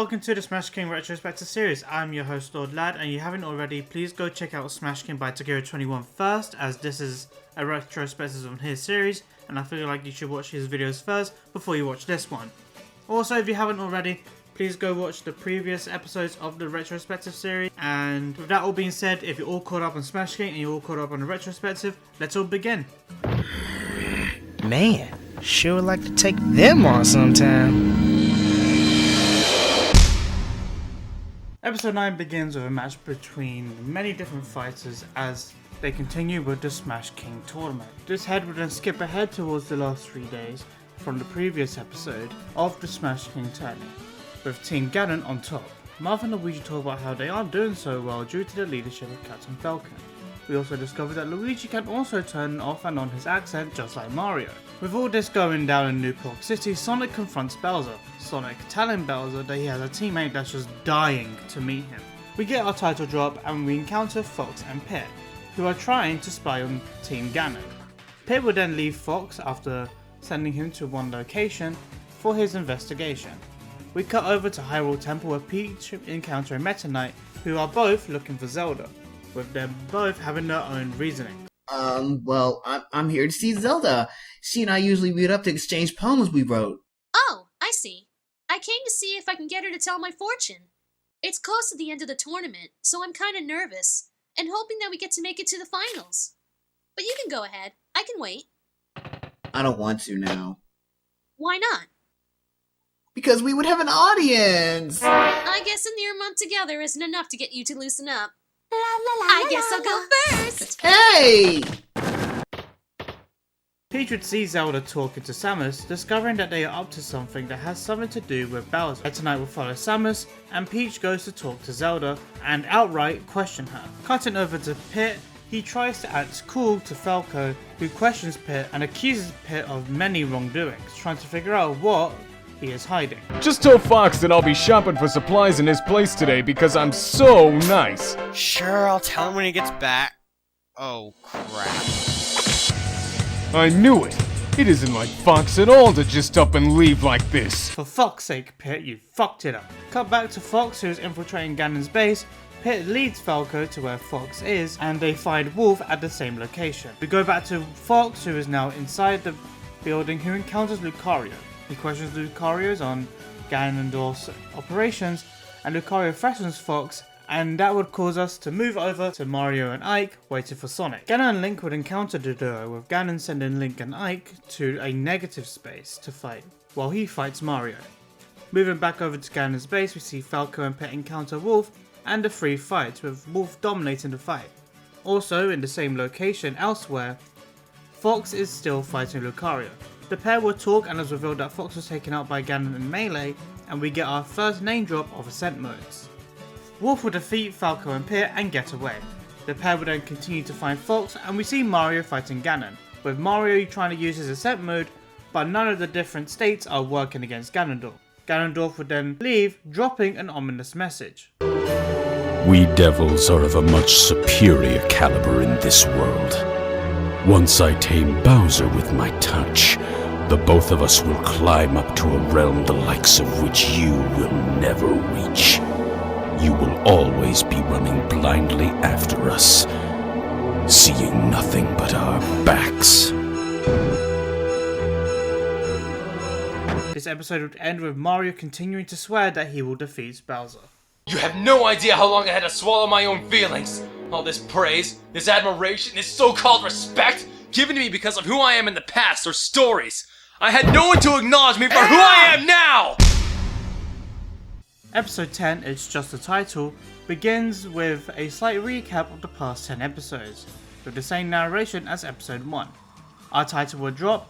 welcome to the Smash King retrospective series. I'm your host Lord Lad, and if you haven't already, please go check out Smash King by Takiro21 first, as this is a retrospective on his series, and I feel like you should watch his videos first before you watch this one. Also, if you haven't already, please go watch the previous episodes of the retrospective series. And with that all being said, if you're all caught up on Smash King and you're all caught up on the retrospective, let's all begin. Man, sure would like to take them on sometime. Episode 9 begins with a match between many different fighters as they continue with the Smash King tournament. This head will then skip ahead towards the last 3 days from the previous episode of the Smash King tourney, with Team Ganon on top. Martha and Luigi talk about how they aren't doing so well due to the leadership of Captain Falcon. We also discover that Luigi can also turn off and on his accent just like Mario. With all this going down in New Pork City, Sonic confronts Bowser. Sonic telling Bowser that he has a teammate that's just dying to meet him. We get our title drop and we encounter Fox and Pit, who are trying to spy on Team Ganon. Pit will then leave Fox after sending him to one location for his investigation. We cut over to Hyrule Temple where Peach encountering Meta Knight, who are both looking for Zelda, with them both having their own reasoning. Well, I'm here to see Zelda. She and I usually meet up to exchange poems we wrote. Oh, I see. I came to see if I can get her to tell my fortune. It's close to the end of the tournament, so I'm kinda nervous, and hoping that we get to make it to the finals. But you can go ahead. I can wait. I don't want to now. Why not? Because we would have an audience! I guess a near month together isn't enough to get you to loosen up. I guess I'll go first! Hey! Peach would see Zelda talking to Samus, discovering that they are up to something that has something to do with Bowser. Meta Knight will follow Samus, and Peach goes to talk to Zelda and outright question her. Cutting over to Pit, he tries to act cool to Falco, who questions Pit and accuses Pit of many wrongdoings, trying to figure out what he is hiding. Just tell Fox that I'll be shopping for supplies in his place today because I'm so nice. Sure, I'll tell him when he gets back. Oh, crap. I knew it. It isn't like Fox at all to just up and leave like this. For fuck's sake, Pit, you fucked it up. Cut back to Fox, who is infiltrating Ganon's base. Pit leads Falco to where Fox is, and they find Wolf at the same location. We go back to Fox, who is now inside the building, who encounters Lucario. He questions Lucario's on Ganondorf's operations, and Lucario threatens Fox, and that would cause us to move over to Mario and Ike waiting for Sonic. Ganon and Link would encounter the duo, with Ganon sending Link and Ike to a negative space to fight, while he fights Mario. Moving back over to Ganon's base, we see Falco and Pit encounter Wolf, and a free fight, with Wolf dominating the fight. Also, in the same location elsewhere, Fox is still fighting Lucario. The pair will talk, and it's revealed that Fox was taken out by Ganon in Melee, and we get our first name drop of Ascent modes. Wolf will defeat Falco and Pit and get away. The pair will then continue to find Fox, and we see Mario fighting Ganon, with Mario trying to use his Ascent mode, but none of the different states are working against Ganondorf. Ganondorf would then leave, dropping an ominous message. We devils are of a much superior caliber in this world. Once I tame Bowser with my touch, the both of us will climb up to a realm the likes of which you will never reach. You will always be running blindly after us, seeing nothing but our backs. This episode would end with Mario continuing to swear that he will defeat Bowser. You have no idea how long I had to swallow my own feelings. All this praise, this admiration, this so-called respect given to me because of who I am in the past or stories. I had no one to acknowledge me for who I am now! Episode 10, It's Just the Title, begins with a slight recap of the past 10 episodes, with the same narration as episode 1. Our title will drop,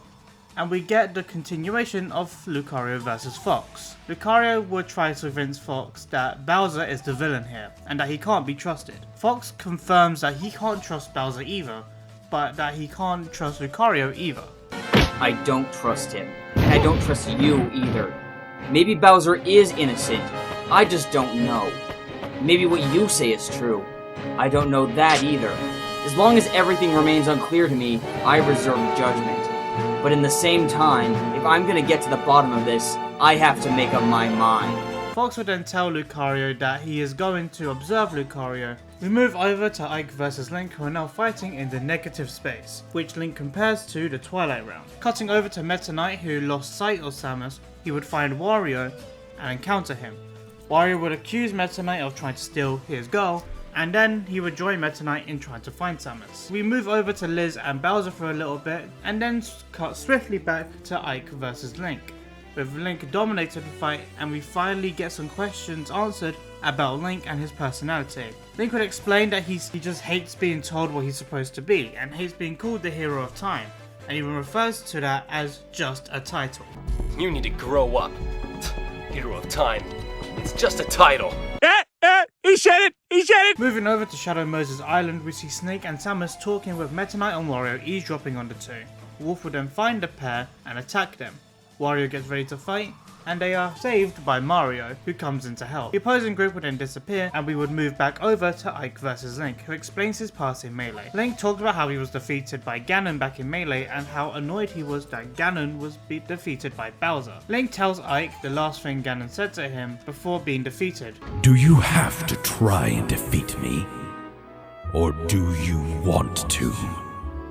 and we get the continuation of Lucario vs Fox. Lucario would try to convince Fox that Bowser is the villain here, and that he can't be trusted. Fox confirms that he can't trust Bowser either, but that he can't trust Lucario either. I don't trust him, and I don't trust you either. Maybe Bowser is innocent, I just don't know. Maybe what you say is true. I don't know that either. As long as everything remains unclear to me, I reserve judgment. But in the same time, if I'm gonna get to the bottom of this, I have to make up my mind. Fox would then tell Lucario that he is going to observe Lucario. We move over to Ike versus Link, who are now fighting in the negative space, which Link compares to the Twilight Round. Cutting over to Meta Knight, who lost sight of Samus, he would find Wario and encounter him. Wario would accuse Meta Knight of trying to steal his girl, and then he would join Meta Knight in trying to find Samus. We move over to Liz and Bowser for a little bit, and then cut swiftly back to Ike versus Link, with Link dominating the fight, and we finally get some questions answered about Link and his personality. Link would explain that he just hates being told what he's supposed to be, and hates being called the hero of time, and even refers to that as just a title. You need to grow up. Hero of Time. It's just a title. He said it! Moving over to Shadow Moses Island, we see Snake and Samus talking with Meta Knight and Wario eavesdropping on the two. Wolf would then find the pair and attack them. Wario gets ready to fight, and they are saved by Mario, who comes in to help. The opposing group would then disappear, and we would move back over to Ike versus Link, who explains his past in Melee. Link talked about how he was defeated by Ganon back in Melee, and how annoyed he was that Ganon was defeated by Bowser. Link tells Ike the last thing Ganon said to him before being defeated. Do you have to try and defeat me? Or do you want to?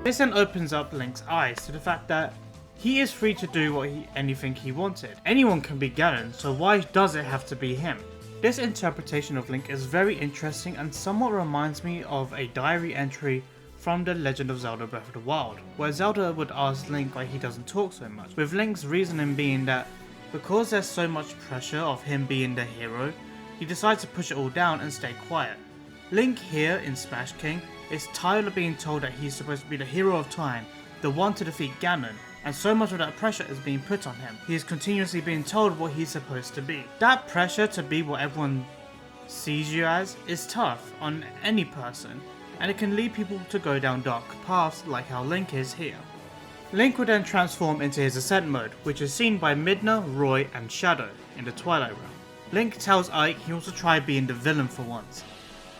This then opens up Link's eyes to the fact that he is free to do anything he wanted. Anyone can be Ganon, so why does it have to be him? This interpretation of Link is very interesting and somewhat reminds me of a diary entry from The Legend of Zelda Breath of the Wild, where Zelda would ask Link why he doesn't talk so much, with Link's reasoning being that because there's so much pressure of him being the hero, he decides to push it all down and stay quiet. Link here in Smash King is tired of being told that he's supposed to be the hero of time, the one to defeat Ganon, and so much of that pressure is being put on him. He is continuously being told what he's supposed to be. That pressure to be what everyone sees you as is tough on any person, and it can lead people to go down dark paths like how Link is here. Link would then transform into his Ascent mode, which is seen by Midna, Roy and Shadow in the Twilight Realm. Link tells Ike he wants to try being the villain for once.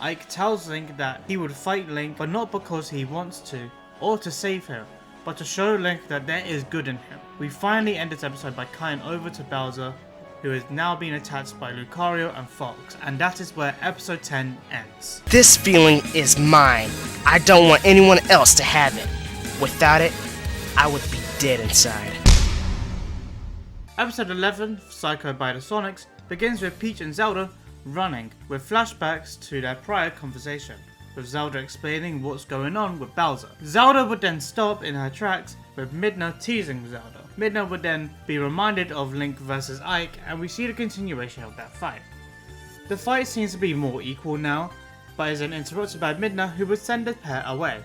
Ike tells Link that he would fight Link, but not because he wants to or to save him, but to show Link that there is good in him. We finally end this episode by cutting over to Bowser, who is now being attacked by Lucario and Fox, and that is where episode 10 ends. This feeling is mine. I don't want anyone else to have it. Without it, I would be dead inside. Episode 11, Psycho by the Sonics, begins with Peach and Zelda running, with flashbacks to their prior conversation, with Zelda explaining what's going on with Bowser. Zelda would then stop in her tracks, with Midna teasing Zelda. Midna would then be reminded of Link vs Ike, and we see the continuation of that fight. The fight seems to be more equal now, but is then interrupted by Midna, who would send the pair away.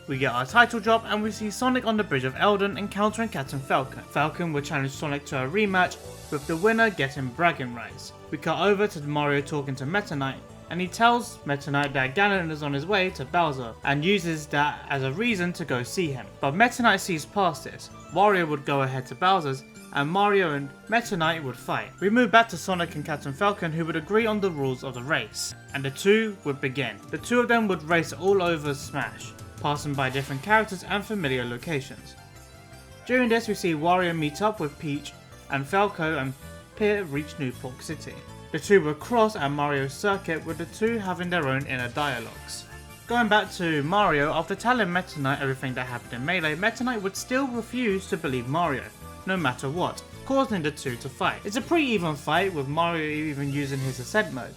We get our title drop, and we see Sonic on the bridge of Eldon encountering Captain Falcon. Falcon would challenge Sonic to a rematch, with the winner getting bragging rights. We cut over to Mario talking to Meta Knight, and he tells Meta Knight that Ganon is on his way to Bowser, and uses that as a reason to go see him. But Meta Knight sees past this. Wario would go ahead to Bowser's, and Mario and Meta Knight would fight. We move back to Sonic and Captain Falcon, who would agree on the rules of the race, and the two would begin. The two of them would race all over Smash, passing by different characters and familiar locations. During this, we see Wario meet up with Peach, and Falco and Pear reach New Pork City. The two would cross at Mario's circuit, with the two having their own inner dialogues. Going back to Mario, after telling Meta Knight everything that happened in Melee, Meta Knight would still refuse to believe Mario, no matter what, causing the two to fight. It's a pretty even fight, with Mario even using his Ascent mode.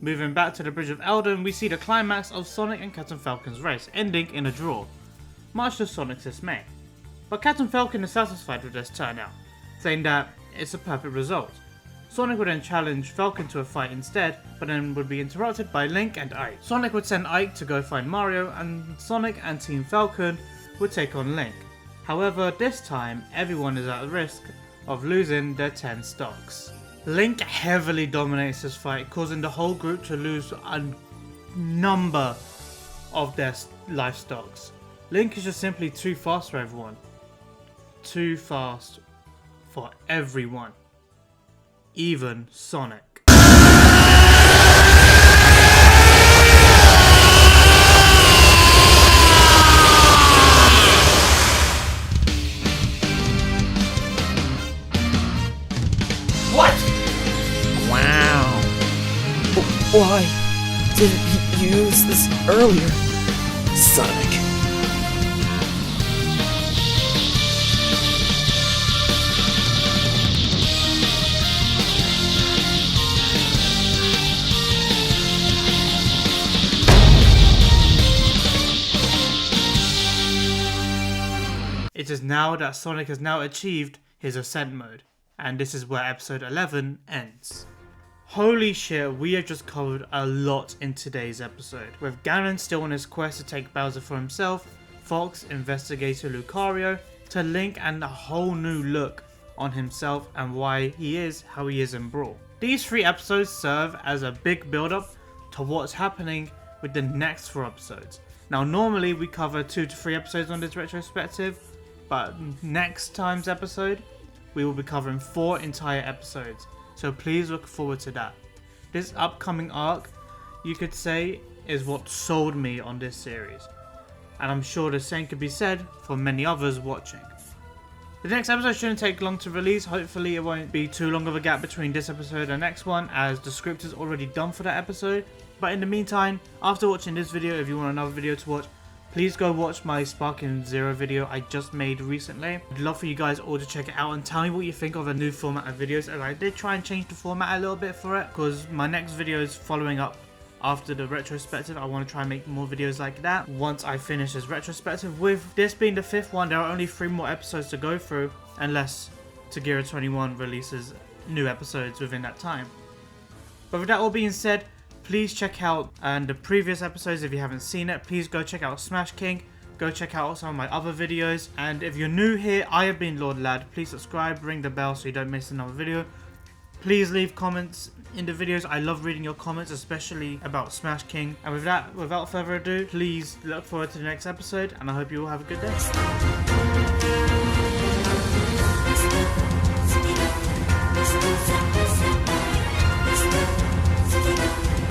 Moving back to the Bridge of Eldon, we see the climax of Sonic and Captain Falcon's race, ending in a draw, much to Sonic's dismay. But Captain Falcon is satisfied with this turnout, saying that it's a perfect result. Sonic would then challenge Falcon to a fight instead, but then would be interrupted by Link and Ike. Sonic would send Ike to go find Mario, and Sonic and Team Falcon would take on Link. However, this time, everyone is at risk of losing their 10 stocks. Link heavily dominates this fight, causing the whole group to lose a number of their life stocks. Link is just simply too fast for everyone. Too fast for everyone. Even Sonic. What? Wow. noticed this earlier. Sonic. It is now that Sonic has now achieved his Ascent mode, and this is where episode 11 ends. Holy shit, we have just covered a lot in today's episode. With Ganon still on his quest to take Bowser for himself, Fox, Investigator Lucario, to Link, and a whole new look on himself and why he is how he is in Brawl. These 3 episodes serve as a big build up to what's happening with the next 4 episodes. Now normally we cover 2 to 3 episodes on this retrospective, but next time's episode we will be covering 4 entire episodes, so please look forward to that. This upcoming arc, you could say, is what sold me on this series, and I'm sure the same could be said for many others watching. The next episode shouldn't take long to release. Hopefully it won't be too long of a gap between this episode and the next one, as the script is already done for that episode. But in the meantime, after watching this video, if you want another video to watch, please go watch my Sparking Zero video I just made recently. I'd love for you guys all to check it out and tell me what you think of a new format of videos, as I did try and change the format a little bit for it, because my next video is following up after the retrospective. I want to try and make more videos like that once I finish this retrospective. With this being the 5th one, there are only 3 more episodes to go through, unless Tagira 21 releases new episodes within that time. But with that all being said, please check out the previous episodes if you haven't seen it. Please go check out Smash King. Go check out some of my other videos. And if you're new here, I have been Lord Lad. Please subscribe, ring the bell so you don't miss another video. Please leave comments in the videos. I love reading your comments, especially about Smash King. And with that, without further ado, please look forward to the next episode, and I hope you all have a good day.